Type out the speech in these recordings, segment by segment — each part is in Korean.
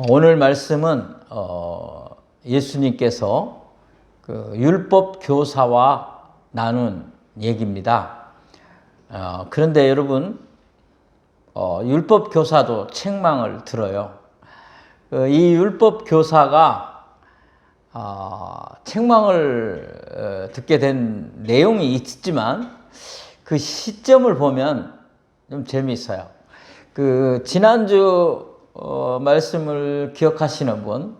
오늘 말씀은 예수님께서 그 율법 교사와 나눈 얘기입니다. 그런데 여러분, 율법 교사도 책망을 들어요. 이 율법 교사가 책망을 듣게 된 내용이 있지만 그 시점을 보면 좀 재미있어요. 그 지난주 말씀을 기억하시는 분,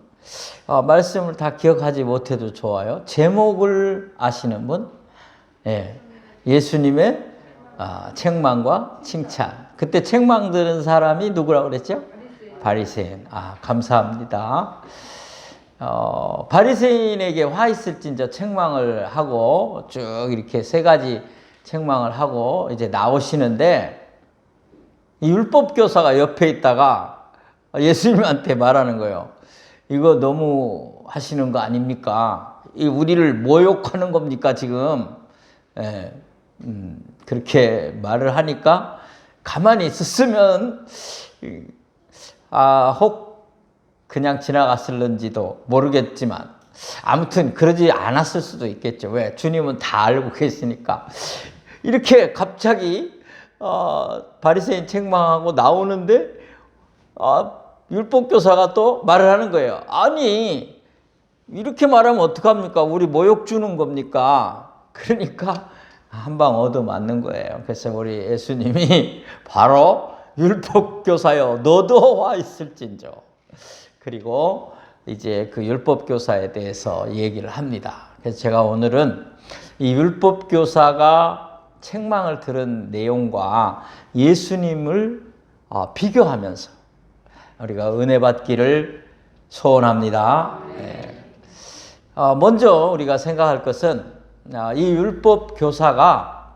말씀을 다 기억하지 못해도 좋아요. 제목을 아시는 분, 예수님의 책망과 칭찬. 그때 책망 들은 사람이 누구라고 그랬죠? 바리새인. 감사합니다. 바리새인에게 화 있을진저 책망을 하고 쭉 이렇게 세 가지 책망을 하고 이제 나오시는데, 이 율법 교사가 옆에 있다가 예수님한테 말하는 거예요. 이거 너무 하시는 거 아닙니까? 우리를 모욕하는 겁니까 지금? 그렇게 말을 하니까 가만히 있었으면 혹 그냥 지나갔을런지도 모르겠지만 아무튼 그러지 않았을 수도 있겠죠. 왜? 주님은 다 알고 계시니까. 이렇게 갑자기 바리새인 책망하고 나오는데 율법교사가 또 말을 하는 거예요. 아니, 이렇게 말하면 어떡합니까? 우리 모욕 주는 겁니까? 그러니까 한 방 얻어맞는 거예요. 그래서 우리 예수님이 바로 율법교사여 너도 화 있을진저. 그리고 이제 그 율법교사에 대해서 얘기를 합니다. 그래서 제가 오늘은 이 율법교사가 책망을 들은 내용과 예수님을 비교하면서 우리가 은혜 받기를 소원합니다. 먼저 우리가 생각할 것은 이 율법 교사가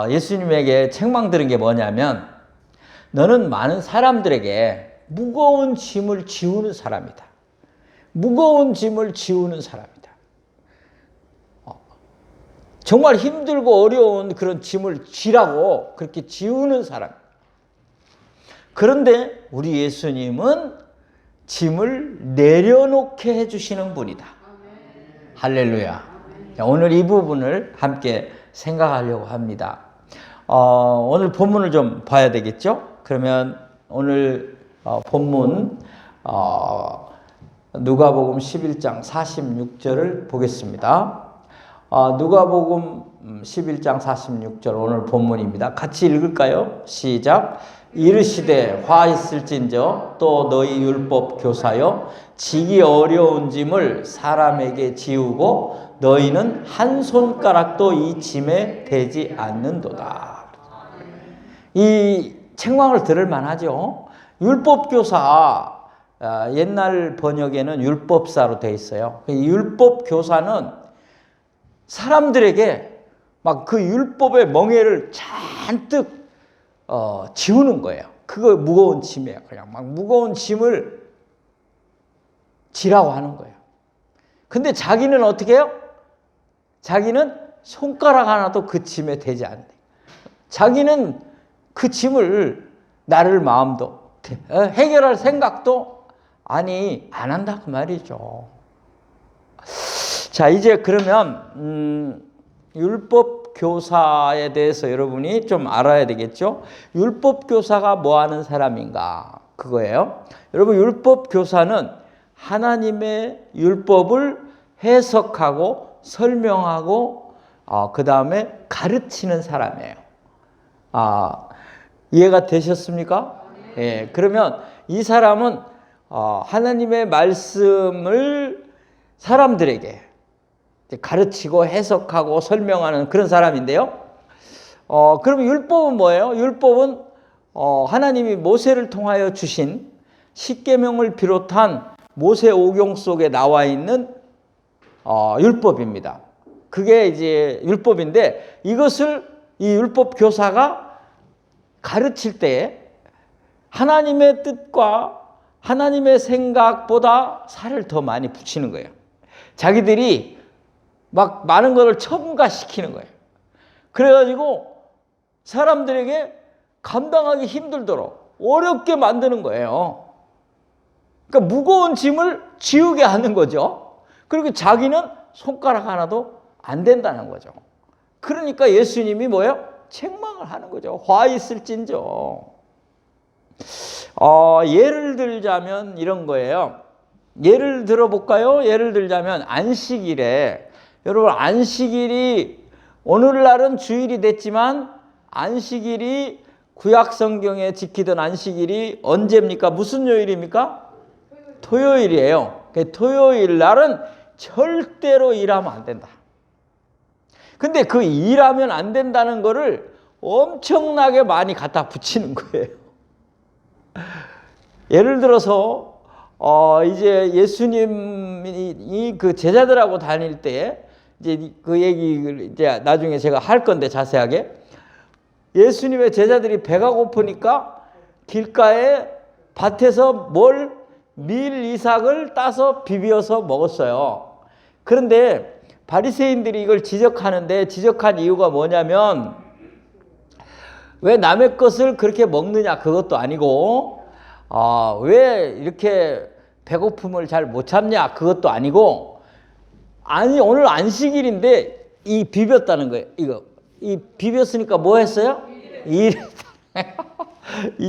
예수님에게 책망 들은 게 뭐냐면, 너는 많은 사람들에게 무거운 짐을 지우는 사람이다. 무거운 짐을 지우는 사람이다. 정말 힘들고 어려운 그런 짐을 지라고 그렇게 지우는 사람. 그런데 우리 예수님은 짐을 내려놓게 해주시는 분이다. 할렐루야. 오늘 이 부분을 함께 생각하려고 합니다. 오늘 본문을 좀 봐야 되겠죠? 그러면 오늘 본문 누가복음 11장 46절을 보겠습니다. 누가복음 11장 46절 오늘 본문입니다. 같이 읽을까요? 시작. 이르시되 화 있을진저 또 너희 율법 교사여 지기 어려운 짐을 사람에게 지우고 너희는 한 손가락도 이 짐에 대지 않는도다. 이 책망을 들을 만하죠. 율법 교사, 옛날 번역에는 율법사로 되어 있어요. 율법 교사는 사람들에게 막 그 율법의 멍에를 잔뜩 지우는 거예요. 그거 무거운 짐이에요. 그냥 막 무거운 짐을 지라고 하는 거예요. 근데 자기는 어떻게 해요? 자기는 손가락 하나도 그 짐에 대지 않는다. 자기는 그 짐을 나를 마음도 해결할 생각도 안 한다 그 말이죠. 자, 이제 그러면 율법 교사에 대해서 여러분이 좀 알아야 되겠죠? 율법 교사가 뭐 하는 사람인가? 그거예요. 여러분, 율법 교사는 하나님의 율법을 해석하고 설명하고 그 다음에 가르치는 사람이에요. 이해가 되셨습니까? 예. 그러면 이 사람은 하나님의 말씀을 사람들에게 가르치고 해석하고 설명하는 그런 사람인데요. 그러면 율법은 뭐예요? 율법은 하나님이 모세를 통하여 주신 십계명을 비롯한 모세 오경 속에 나와 있는 율법입니다. 그게 이제 율법인데, 이것을 이 율법 교사가 가르칠 때 하나님의 뜻과 하나님의 생각보다 살을 더 많이 붙이는 거예요. 자기들이 막 많은 것을 첨가시키는 거예요. 그래가지고 사람들에게 감당하기 힘들도록 어렵게 만드는 거예요. 그러니까 무거운 짐을 지우게 하는 거죠. 그리고 자기는 손가락 하나도 안 된다는 거죠. 그러니까 예수님이 뭐예요? 책망을 하는 거죠. 화 있을진저. 예를 들자면 이런 거예요. 예를 들어볼까요? 예를 들자면 안식일에, 여러분 안식일이 오늘날은 주일이 됐지만 안식일이 구약 성경에 지키던 안식일이 언제입니까? 무슨 요일입니까? 토요일이에요. 토요일 날은 절대로 일하면 안 된다. 근데 그 일하면 안 된다는 거를 엄청나게 많이 갖다 붙이는 거예요. 예를 들어서 이제 예수님이 그 제자들하고 다닐 때 이제 그 얘기를 이제 나중에 제가 할 건데 자세하게, 예수님의 제자들이 배가 고프니까 길가에 밭에서 밀 이삭을 따서 비벼서 먹었어요. 그런데 바리새인들이 이걸 지적하는데, 지적한 이유가 뭐냐면 왜 남의 것을 그렇게 먹느냐 그것도 아니고, 왜 이렇게 배고픔을 잘 못 참냐 그것도 아니고, 아니 오늘 안식일인데 이 비볐다는 거예요. 이 비볐으니까 뭐 했어요? 이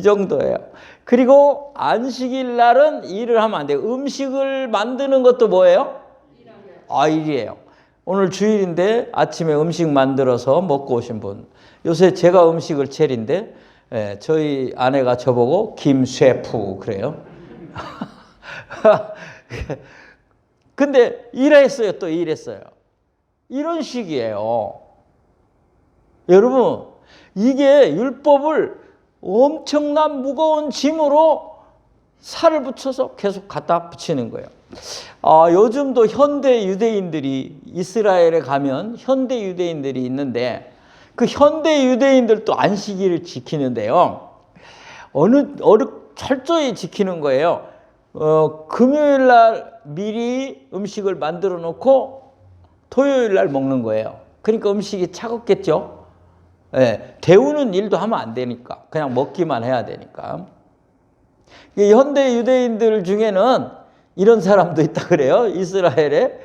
정도예요. 그리고 안식일 날은 일을 하면 안 돼요. 음식을 만드는 것도 뭐예요? 일이에요. 오늘 주일인데 아침에 음식 만들어서 먹고 오신 분. 요새 제가 음식을 차린데 저희 아내가 저보고 김 셰프 그래요. 근데 일했어요. 또 일했어요. 이런 식이에요. 여러분, 이게 율법을 엄청난 무거운 짐으로 살을 붙여서 계속 갖다 붙이는 거예요. 요즘도 현대 유대인들이, 이스라엘에 가면 현대 유대인들이 있는데 그 현대 유대인들도 안식일을 지키는데요. 어느 철저히 지키는 거예요. 금요일 날 미리 음식을 만들어 놓고 토요일 날 먹는 거예요. 그러니까 음식이 차갑겠죠. 데우는 일도 하면 안 되니까 그냥 먹기만 해야 되니까. 현대 유대인들 중에는 이런 사람도 있다 그래요. 이스라엘에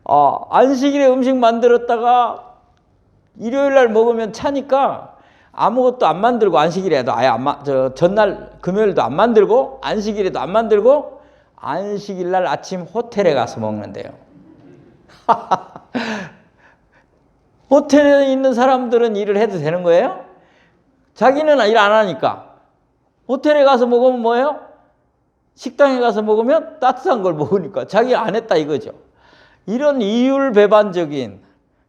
안식일에 음식 만들었다가 일요일 날 먹으면 차니까 아무것도 안 만들고, 안식일에도 아예 전날 금요일도 안 만들고 안식일에도 안 만들고 안식일 날 아침 호텔에 가서 먹는데요. 호텔에 있는 사람들은 일을 해도 되는 거예요? 자기는 일 안 하니까. 호텔에 가서 먹으면 뭐예요? 식당에 가서 먹으면 따뜻한 걸 먹으니까 자기 안 했다 이거죠. 이런 이율배반적인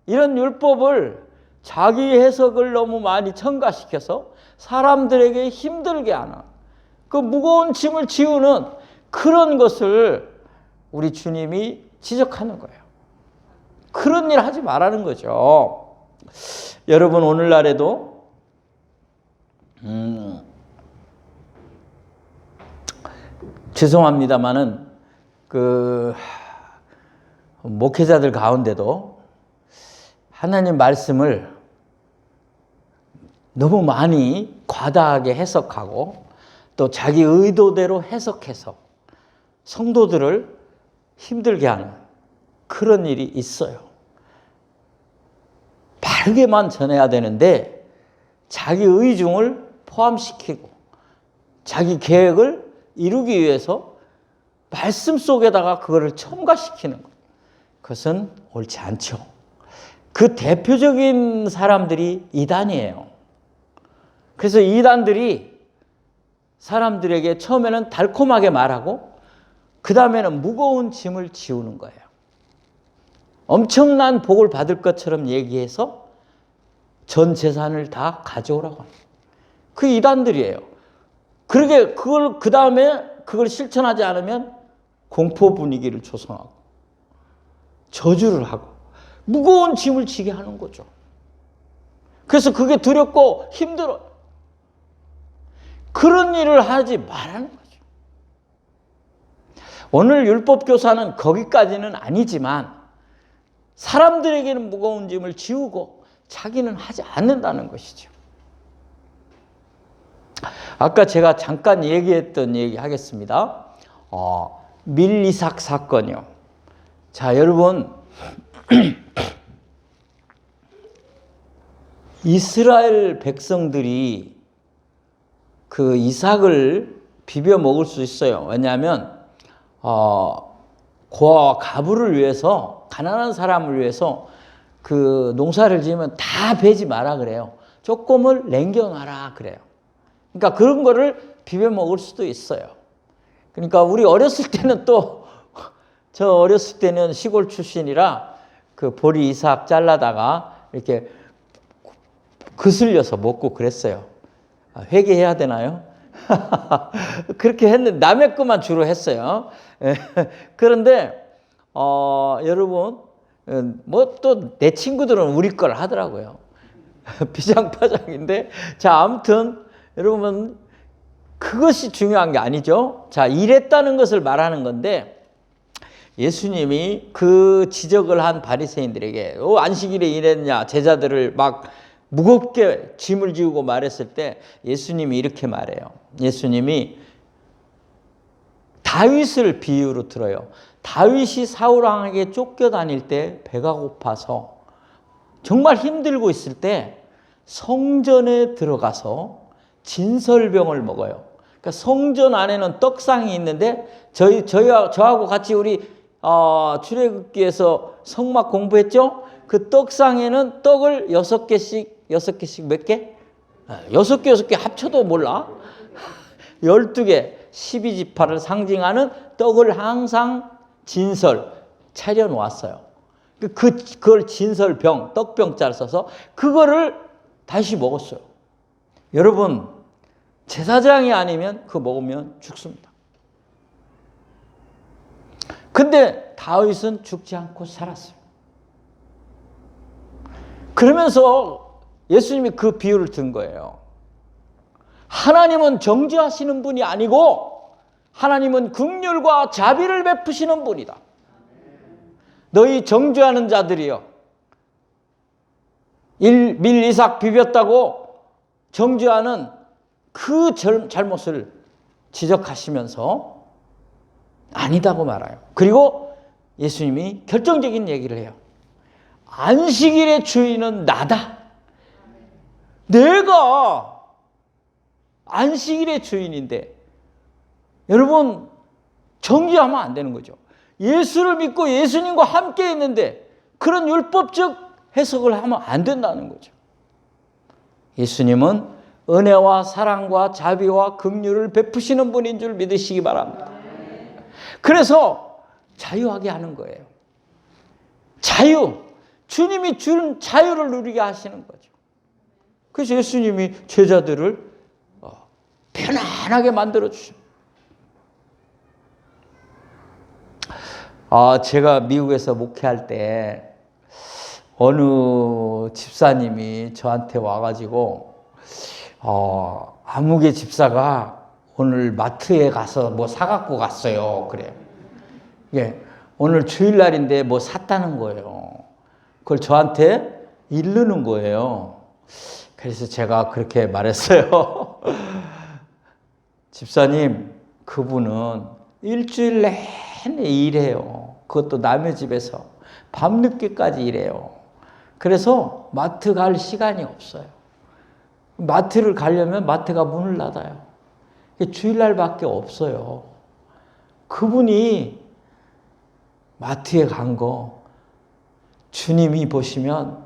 이런 율법을 자기 해석을 너무 많이 첨가시켜서 사람들에게 힘들게 하는, 그 무거운 짐을 지우는 그런 것을 우리 주님이 지적하는 거예요. 그런 일 하지 말라는 거죠. 여러분, 오늘날에도 죄송합니다마는 그 목회자들 가운데도 하나님 말씀을 너무 많이 과다하게 해석하고 또 자기 의도대로 해석해서 성도들을 힘들게 하는 그런 일이 있어요. 바르게만 전해야 되는데 자기 의중을 포함시키고 자기 계획을 이루기 위해서 말씀 속에다가 그거를 첨가시키는 것, 그것은 옳지 않죠. 그 대표적인 사람들이 이단이에요. 그래서 이단들이 사람들에게 처음에는 달콤하게 말하고 그 다음에는 무거운 짐을 지우는 거예요. 엄청난 복을 받을 것처럼 얘기해서 전 재산을 다 가져오라고 합니다. 그 이단들이에요. 그러게 그걸 그 다음에 그걸 실천하지 않으면 공포 분위기를 조성하고 저주를 하고 무거운 짐을 지게 하는 거죠. 그래서 그게 두렵고 힘들어요. 그런 일을 하지 말라는 거죠. 오늘 율법교사는 거기까지는 아니지만 사람들에게는 무거운 짐을 지우고 자기는 하지 않는다는 것이죠. 아까 제가 잠깐 얘기했던 얘기 하겠습니다. 밀이삭 사건이요. 자, 여러분, 이스라엘 백성들이 그 이삭을 비벼 먹을 수 있어요. 왜냐하면 고아와 가부를 위해서, 가난한 사람을 위해서 그 농사를 지으면 다 베지 마라 그래요. 조금을 남겨놔라 그래요. 그러니까 그런 거를 비벼 먹을 수도 있어요. 그러니까 우리 어렸을 때는 또, 저 어렸을 때는 시골 출신이라 그 보리 이삭 잘라다가 이렇게 그슬려서 먹고 그랬어요. 회개해야 되나요? 그렇게 했는데 남의 것만 주로 했어요. 그런데 여러분, 뭐 또 내 친구들은 우리 걸 하더라고요. 비장파장인데, 자, 아무튼 여러분, 그것이 중요한 게 아니죠. 자, 이랬다는 것을 말하는 건데, 예수님이 그 지적을 한 바리새인들에게 안식일에 이랬냐, 제자들을 막 무겁게 짐을 지우고 말했을 때 예수님이 이렇게 말해요. 예수님이 다윗을 비유로 들어요. 다윗이 사울 왕에게 쫓겨다닐 때 배가 고파서 정말 힘들고 있을 때 성전에 들어가서 진설병을 먹어요. 그러니까 성전 안에는 떡상이 있는데 저하고 같이 우리 출애굽기에서 성막 공부했죠? 그 떡상에는 떡을 6개씩 몇 개? 6개 합쳐도 몰라. 12개, 12지파를 상징하는 떡을 항상 진설 차려놓았어요. 그걸 진설병, 떡병자를 써서 그거를 다시 먹었어요. 여러분, 제사장이 아니면 그거 먹으면 죽습니다. 근데 다윗은 죽지 않고 살았어요. 그러면서 예수님이 그 비유를 든 거예요. 하나님은 정죄하시는 분이 아니고 하나님은 긍휼과 자비를 베푸시는 분이다. 너희 정죄하는 자들이여, 밀이삭 비볐다고 정죄하는 그 잘못을 지적하시면서 아니다고 말아요. 그리고 예수님이 결정적인 얘기를 해요. 안식일의 주인은 나다. 내가 안식일의 주인인데, 여러분, 정죄하면 안 되는 거죠. 예수를 믿고 예수님과 함께 있는데 그런 율법적 해석을 하면 안 된다는 거죠. 예수님은 은혜와 사랑과 자비와 긍휼을 베푸시는 분인 줄 믿으시기 바랍니다. 그래서 자유하게 하는 거예요. 자유. 주님이 준 자유를 누리게 하시는 거죠. 그래서 예수님이 제자들을 편안하게 만들어 주십니다. 제가 미국에서 목회할 때 어느 집사님이 저한테 와가지고 아무개 집사가 오늘 마트에 가서 뭐 사갖고 갔어요. 그래요. 예, 오늘 주일날인데 뭐 샀다는 거예요. 그걸 저한테 이르는 거예요. 그래서 제가 그렇게 말했어요. 집사님, 그분은 일주일 내내 일해요. 그것도 남의 집에서 밤늦게까지 일해요. 그래서 마트 갈 시간이 없어요. 마트를 가려면 마트가 문을 닫아요. 주일날밖에 없어요. 그분이 마트에 간 거 주님이 보시면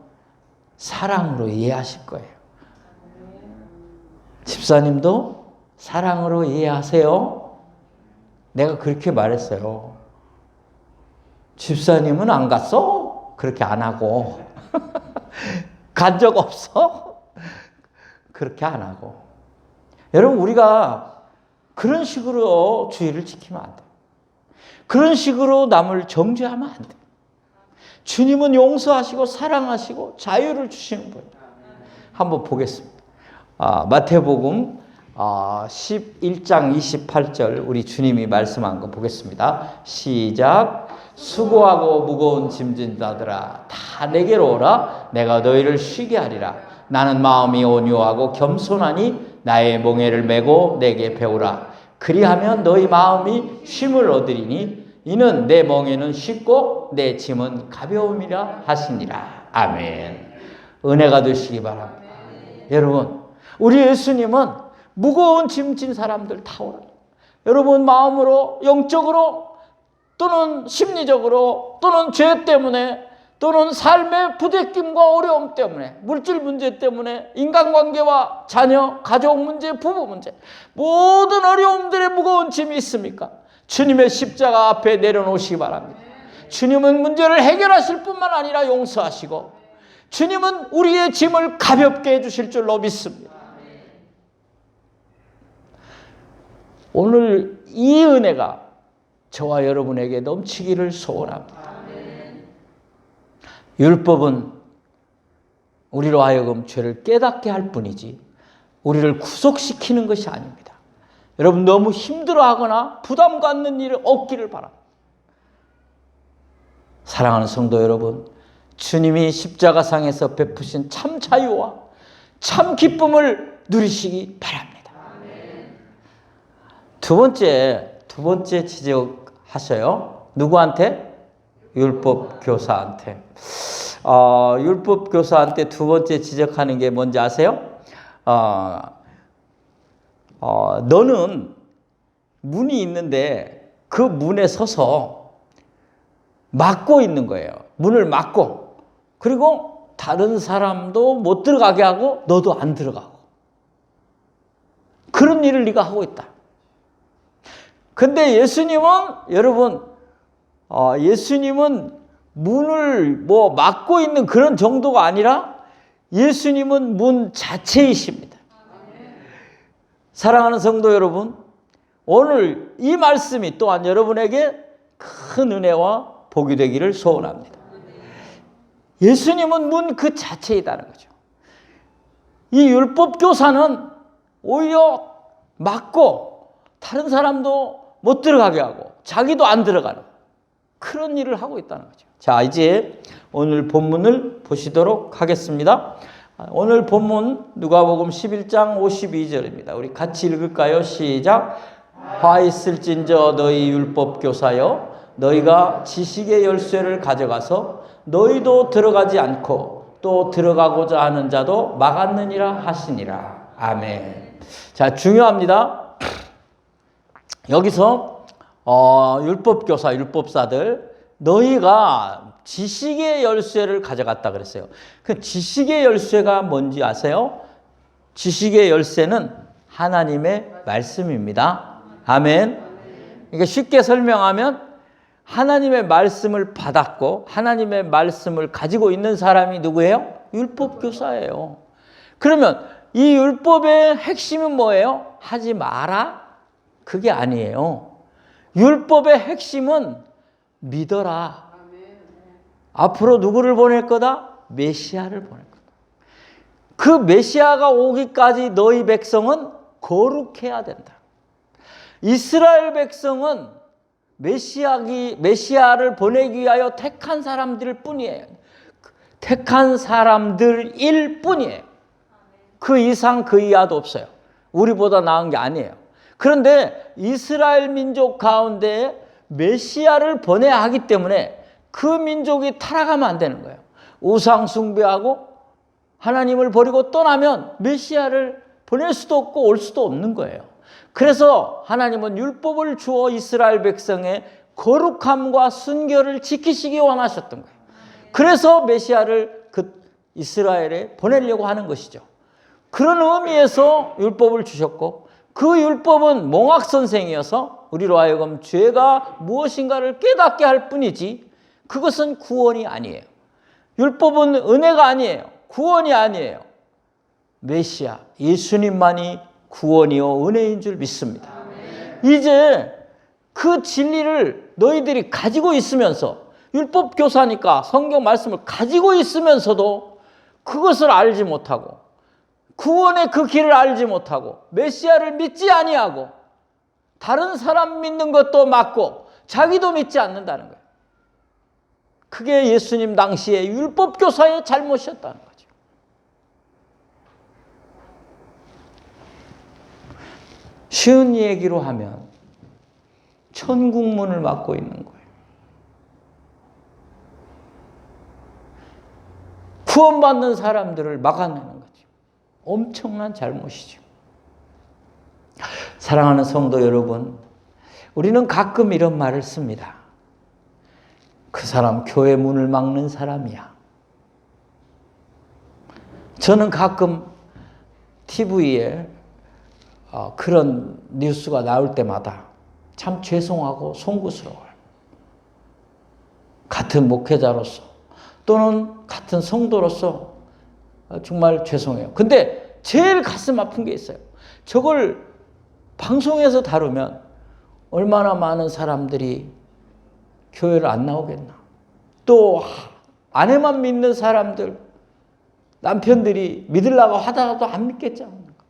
사랑으로 이해하실 거예요. 집사님도 사랑으로 이해하세요. 내가 그렇게 말했어요. 집사님은 안 갔어? 그렇게 안 하고. 간 적 없어? 그렇게 안 하고. 여러분, 우리가 그런 식으로 주의를 지키면 안 돼. 그런 식으로 남을 정죄하면 안 돼. 주님은 용서하시고 사랑하시고 자유를 주시는 분이에요. 한번 보겠습니다. 마태복음 11장 28절 우리 주님이 말씀한 거 보겠습니다. 시작. 수고하고 무거운 짐진 자들아 다 내게로 오라. 내가 너희를 쉬게 하리라. 나는 마음이 온유하고 겸손하니 나의 멍에를 메고 내게 배우라. 그리하면 너희 마음이 쉼을 얻으리니 이는 내 멍에는 쉽고 내 짐은 가벼움이라 하시니라. 아멘. 은혜가 되시기 바랍니다. 여러분, 우리 예수님은 무거운 짐 진 사람들 타오라. 여러분 마음으로, 영적으로 또는 심리적으로 또는 죄 때문에 또는 삶의 부대낌과 어려움 때문에, 물질 문제 때문에, 인간관계와 자녀, 가족 문제, 부부 문제, 모든 어려움들의 무거운 짐이 있습니까? 주님의 십자가 앞에 내려놓으시기 바랍니다. 주님은 문제를 해결하실 뿐만 아니라 용서하시고 주님은 우리의 짐을 가볍게 해주실 줄로 믿습니다. 오늘 이 은혜가 저와 여러분에게 넘치기를 소원합니다. 율법은 우리로 하여금 죄를 깨닫게 할 뿐이지 우리를 구속시키는 것이 아닙니다. 여러분 너무 힘들어하거나 부담 갖는 일이 없기를 바랍니다. 사랑하는 성도 여러분, 주님이 십자가상에서 베푸신 참 자유와 참 기쁨을 누리시기 바랍니다. 두 번째 지적하셔요. 누구한테? 율법 교사한테. 율법 교사한테 두 번째 지적하는 게 뭔지 아세요? 너는 문이 있는데 그 문에 서서 막고 있는 거예요. 문을 막고. 그리고 다른 사람도 못 들어가게 하고 너도 안 들어가고. 그런 일을 네가 하고 있다. 근데 예수님은 여러분 예수님은 문을 막고 있는 그런 정도가 아니라 예수님은 문 자체이십니다. 사랑하는 성도 여러분, 오늘 이 말씀이 또한 여러분에게 큰 은혜와 복이 되기를 소원합니다. 예수님은 문 그 자체이다는 거죠. 이 율법 교사는 오히려 막고 다른 사람도 못 들어가게 하고 자기도 안 들어가는 그런 일을 하고 있다는 거죠. 자, 이제 오늘 본문을 보시도록 하겠습니다. 오늘 본문 누가복음 11장 52절입니다. 우리 같이 읽을까요? 시작. 화 있을진저 너희 율법 교사여, 너희가 지식의 열쇠를 가져가서 너희도 들어가지 않고 또 들어가고자 하는 자도 막았느니라 하시니라. 아멘. 자, 중요합니다. 여기서 율법교사, 율법사들 너희가 지식의 열쇠를 가져갔다 그랬어요. 그 지식의 열쇠가 뭔지 아세요? 지식의 열쇠는 하나님의 말씀입니다. 아멘. 그러니까 쉽게 설명하면 하나님의 말씀을 받았고 하나님의 말씀을 가지고 있는 사람이 누구예요? 율법교사예요. 그러면 이 율법의 핵심은 뭐예요? 하지 마라? 그게 아니에요. 율법의 핵심은 믿어라. 앞으로 누구를 보낼 거다? 메시아를 보낼 거다. 그 메시아가 오기까지 너희 백성은 거룩해야 된다. 이스라엘 백성은 메시아를 보내기 위하여 택한 사람들 뿐이에요. 택한 사람들일 뿐이에요. 그 이상 그 이하도 없어요. 우리보다 나은 게 아니에요. 그런데 이스라엘 민족 가운데 메시아를 보내야 하기 때문에 그 민족이 타락하면 안 되는 거예요. 우상 숭배하고 하나님을 버리고 떠나면 메시아를 보낼 수도 없고 올 수도 없는 거예요. 그래서 하나님은 율법을 주어 이스라엘 백성의 거룩함과 순결을 지키시기 원하셨던 거예요. 그래서 메시아를 그 이스라엘에 보내려고 하는 것이죠. 그런 의미에서 율법을 주셨고 그 율법은 몽학 선생이어서 우리로 하여금 죄가 무엇인가를 깨닫게 할 뿐이지 그것은 구원이 아니에요. 율법은 은혜가 아니에요. 구원이 아니에요. 메시아, 예수님만이 구원이요 은혜인 줄 믿습니다. 이제 그 진리를 너희들이 가지고 있으면서 율법 교사니까 성경 말씀을 가지고 있으면서도 그것을 알지 못하고 구원의 그 길을 알지 못하고 메시아를 믿지 아니하고 다른 사람 믿는 것도 맞고 자기도 믿지 않는다는 거예요. 그게 예수님 당시에 율법 교사의 잘못이었다는 거죠. 쉬운 얘기로 하면 천국문을 막고 있는 거예요. 구원받는 사람들을 막아내는 거죠. 엄청난 잘못이죠. 사랑하는 성도 여러분, 우리는 가끔 이런 말을 씁니다. 그 사람 교회 문을 막는 사람이야. 저는 가끔 TV에 그런 뉴스가 나올 때마다 참 죄송하고 송구스러워요. 같은 목회자로서 또는 같은 성도로서 정말 죄송해요. 근데 제일 가슴 아픈 게 있어요. 저걸 방송에서 다루면 얼마나 많은 사람들이 교회를 안 나오겠나. 또 아내만 믿는 사람들, 남편들이 믿으려고 하다가도 안 믿겠지 않습니까?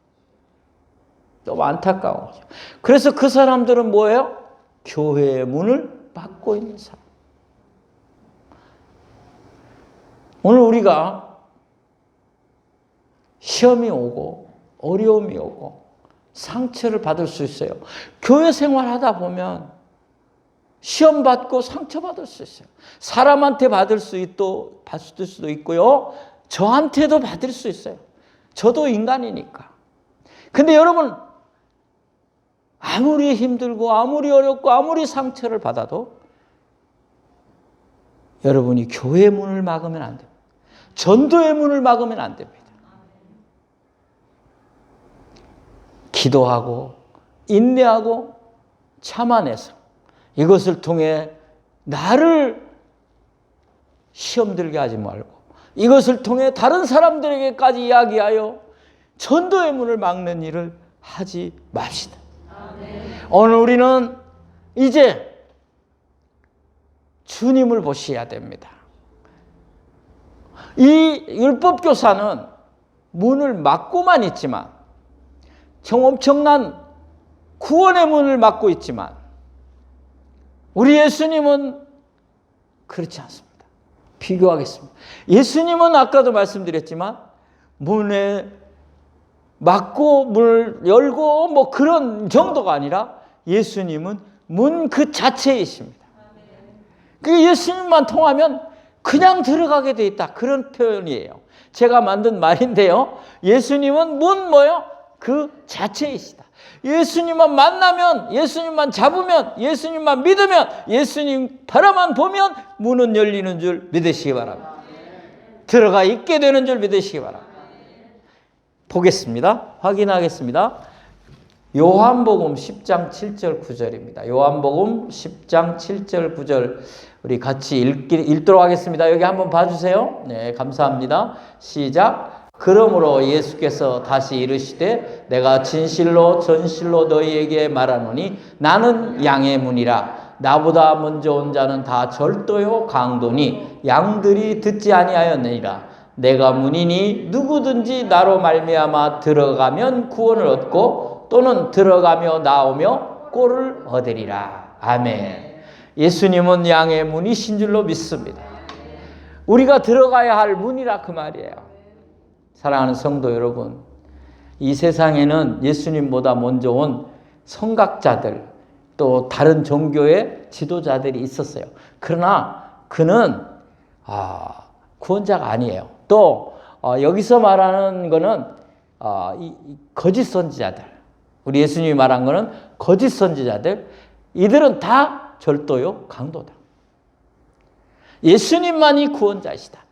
너무 안타까운 거죠. 그래서 그 사람들은 뭐예요? 교회의 문을 막고 있는 사람. 오늘 우리가 시험이 오고 어려움이 오고 상처를 받을 수 있어요. 교회 생활하다 보면 시험 받고 상처 받을 수 있어요. 사람한테 받을 수도 있고요. 저한테도 받을 수 있어요. 저도 인간이니까. 근데 여러분, 아무리 힘들고 아무리 어렵고 아무리 상처를 받아도 여러분이 교회의 문을 막으면 안 됩니다. 전도의 문을 막으면 안 됩니다. 기도하고 인내하고 참아내서 이것을 통해 나를 시험 들게 하지 말고 이것을 통해 다른 사람들에게까지 이야기하여 전도의 문을 막는 일을 하지 맙시다. 오늘 우리는 이제 주님을 보셔야 됩니다. 이 율법교사는 문을 막고만 있지만 엄청난 구원의 문을 막고 있지만 우리 예수님은 그렇지 않습니다. 비교하겠습니다. 예수님은 아까도 말씀드렸지만 문에 막고 문을 열고 뭐 그런 정도가 아니라 예수님은 문 그 자체이십니다. 그 예수님만 통하면 그냥 들어가게 돼 있다. 그런 표현이에요. 제가 만든 말인데요. 예수님은 문 뭐요? 그 자체이시다. 예수님만 만나면, 예수님만 잡으면, 예수님만 믿으면, 예수님 바라만 보면 문은 열리는 줄 믿으시기 바랍니다. 들어가 있게 되는 줄 믿으시기 바랍니다. 보겠습니다. 확인하겠습니다. 요한복음 10장 7절 9절입니다. 요한복음 10장 7절 9절 우리 같이 읽도록 하겠습니다. 여기 한번 봐주세요. 네, 감사합니다. 시작. 그러므로 예수께서 다시 이르시되 내가 진실로 전실로 너희에게 말하노니 나는 양의 문이라. 나보다 먼저 온 자는 다 절도요 강도니 양들이 듣지 아니하였느니라. 내가 문이니 누구든지 나로 말미암아 들어가면 구원을 얻고 또는 들어가며 나오며 꼴을 얻으리라. 아멘. 예수님은 양의 문이신 줄로 믿습니다. 우리가 들어가야 할 문이라 그 말이에요. 사랑하는 성도 여러분, 이 세상에는 예수님보다 먼저 온 성각자들 또 다른 종교의 지도자들이 있었어요. 그러나 그는 구원자가 아니에요. 또 여기서 말하는 거는 거짓 선지자들, 우리 예수님이 말한 거는 거짓 선지자들, 이들은 다 절도요 강도다. 예수님만이 구원자이시다.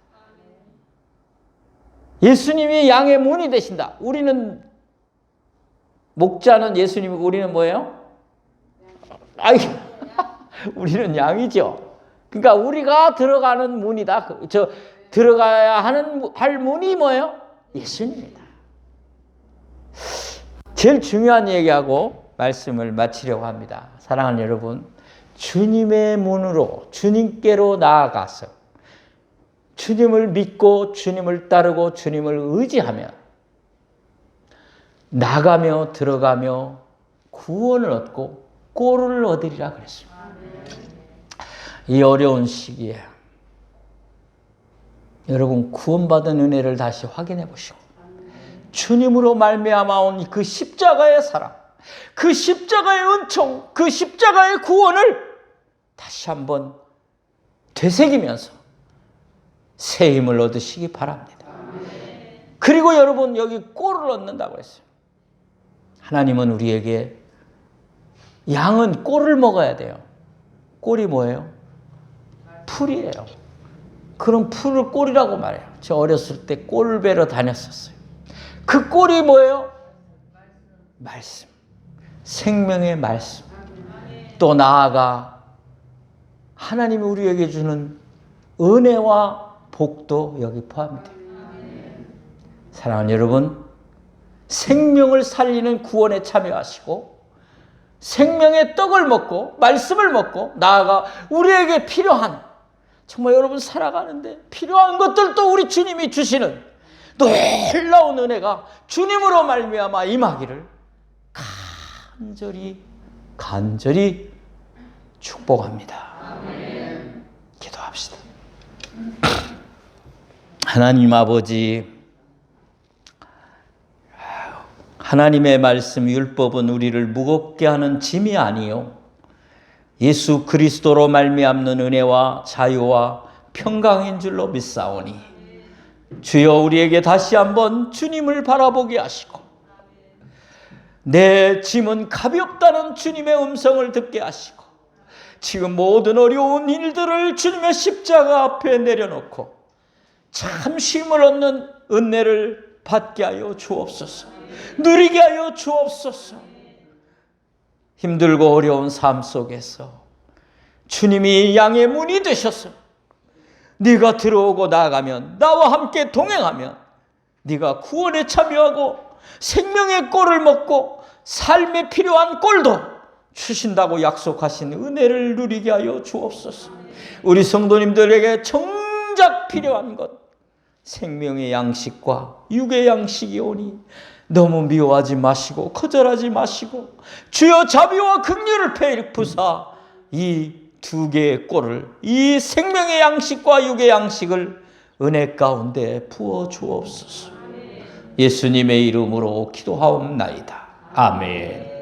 예수님이 양의 문이 되신다. 우리는 목자는 예수님이고 우리는 뭐예요? 우리는 양이죠. 그러니까 우리가 들어가는 문이다. 들어가야 할 문이 뭐예요? 예수님이다. 제일 중요한 얘기하고 말씀을 마치려고 합니다. 사랑하는 여러분, 주님의 문으로 주님께로 나아가서 주님을 믿고 주님을 따르고 주님을 의지하면 나가며 들어가며 구원을 얻고 꼴을 얻으리라 그랬습니다. 이 어려운 시기에 여러분 구원받은 은혜를 다시 확인해 보시고 주님으로 말미암아 온 그 십자가의 사랑, 그 십자가의 은총, 그 십자가의 구원을 다시 한번 되새기면서 새 힘을 얻으시기 바랍니다. 그리고 여러분, 여기 꼴을 얻는다고 했어요. 하나님은 우리에게, 양은 꼴을 먹어야 돼요. 꼴이 뭐예요? 풀이에요. 그럼 풀을 꼴이라고 말해요. 저 어렸을 때 꼴 베러 다녔었어요. 그 꼴이 뭐예요? 말씀. 생명의 말씀. 또 나아가 하나님이 우리에게 주는 은혜와 복도 여기 포함돼요. 사랑하는 여러분, 생명을 살리는 구원에 참여하시고 생명의 떡을 먹고 말씀을 먹고 나아가 우리에게 필요한, 정말 여러분 살아가는데 필요한 것들도 우리 주님이 주시는 놀라운 은혜가 주님으로 말미암아 임하기를 간절히 축복합니다. 기도합시다. 하나님 아버지, 하나님의 말씀 율법은 우리를 무겁게 하는 짐이 아니요 예수 그리스도로 말미암는 은혜와 자유와 평강인 줄로 믿사오니 주여 우리에게 다시 한번 주님을 바라보게 하시고 내 짐은 가볍다는 주님의 음성을 듣게 하시고 지금 모든 어려운 일들을 주님의 십자가 앞에 내려놓고 참 쉼을 얻는 은혜를 받게 하여 주옵소서. 누리게 하여 주옵소서. 힘들고 어려운 삶 속에서 주님이 양의 문이 되셔서 네가 들어오고 나아가면, 나와 함께 동행하면 네가 구원에 참여하고 생명의 꼴을 먹고 삶에 필요한 꼴도 주신다고 약속하신 은혜를 누리게 하여 주옵소서. 우리 성도님들에게 정작 필요한 것, 생명의 양식과 육의 양식이 오니 너무 미워하지 마시고 거절하지 마시고 주여 자비와 긍휼을 베푸사 이 두 개의 꼴을, 이 생명의 양식과 육의 양식을 은혜 가운데 부어 주옵소서. 예수님의 이름으로 기도하옵나이다. 아멘.